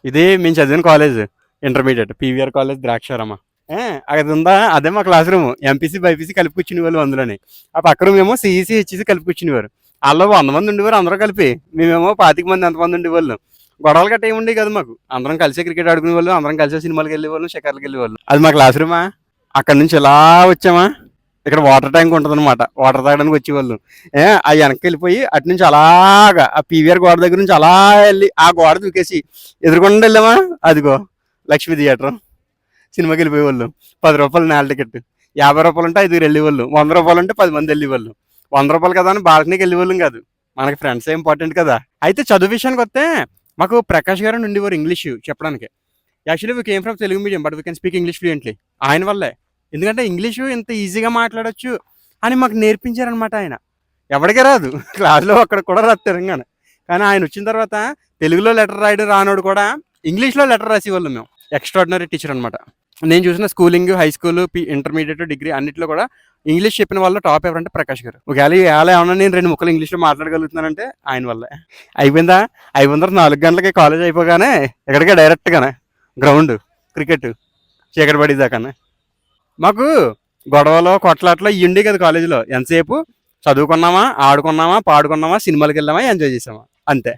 ఇది మేము చదివిన college intermediate PVR college Draksharama. అది ఉందా, అదే మా క్లాస్ రూమ్. ఎంపీసీ బైపీసీ కలిపి కూర్చునే వాళ్ళు అందులోనే. ఆ పక్క రూమ్ ఏమో సిఈసీ హెచ్ఈసీ కలిపి కూర్చునేవారు. వాళ్ళు 100 మంది ఉండేవారు అందరూ కలిపి. మేమేమో 25 మంది ఎంతమంది ఉండేవాళ్ళు. గొడవలు గట్ట ఏమి ఉండేవి కదా మాకు. అందరం కలిసే క్రికెట్ ఆడుకునే వాళ్ళు, అందరం కలిసే సినిమాలకు వెళ్ళేవాళ్ళం, షికార్లకు వెళ్ళేవాళ్ళు. అది మా క్లాస్ రూమా. అక్కడ నుంచి ఇలా వచ్చామా, ఇక్కడ వాటర్ ట్యాంక్ ఉంటుంది అనమాట, వాటర్ తాగడానికి వచ్చేవాళ్ళు. ఆ వెనక్కి వెళ్ళిపోయి అటు నుంచి అలాగా ఆ పీవీఆర్ గోడ దగ్గర నుంచి అలా వెళ్ళి ఆ గోడ దూకేసి ఎదురుకుండా వెళ్ళామా, అదిగో లక్ష్మీ థియేటర్. సినిమాకి వెళ్ళిపోయేవాళ్ళు. 10 రూపాయలు నేల టికెట్. 50 రూపాయలు ఉంటే 5 వెళ్ళేవాళ్ళు. 100 రూపాయలు ఉంటే 10 మంది వెళ్ళేవాళ్ళు. 100 రూపాయలు కదా అని బాల్కనీకి వెళ్ళేవాళ్ళం కాదు. మనకి ఫ్రెండ్స్ ఇంపార్టెంట్ కదా. అయితే చదువు విషయానికి వస్తే మాకు ప్రకాష్ గారు ఉండేవారు ఇంగ్లీష్ చెప్పడానికి. Actually we came from Telugu medium but we can speak English fluently. ఆయన వల్లే. ఎందుకంటే ఇంగ్లీషు ఇంత ఈజీగా మాట్లాడొచ్చు అని మాకు నేర్పించారనమాట ఆయన. ఎవరికీ రాదు. క్లాస్లో అక్కడ కూడా రాదు తెలంగాణ. కానీ ఆయన వచ్చిన తర్వాత తెలుగులో లెటర్ రాయడం రానోడు కూడా ఇంగ్లీష్లో లెటర్ రాసేవాళ్ళం మేము. ఎక్స్ట్రాడినరీ టీచర్ అనమాట. నేను చూసిన schooling, high school, intermediate, degree అన్నింటిలో కూడా ఇంగ్లీష్ చెప్పిన వాళ్ళు టాప్ ఎవరంటే ప్రకాష్ గారు. ఒకవేళ ఏమన్నా నేను 2 ముక్కలు ఇంగ్లీష్లో మాట్లాడగలుగుతున్నానంటే ఆయన వల్లే. అయిపోయిందా, 4 గంటలకి కాలేజ్ అయిపోగానే ఎక్కడికే డైరెక్ట్గానే గ్రౌండ్ క్రికెట్ చీకటి పడేదాకానే. మాకు గొడవలు కొట్లాట్లు ఇవి ఉండే కదా కాలేజీలో. ఎంతసేపు చదువుకున్నామా, ఆడుకున్నామా, పాడుకున్నామా, సినిమాలకు వెళ్ళామా, ఎంజాయ్ చేసామా, అంతే.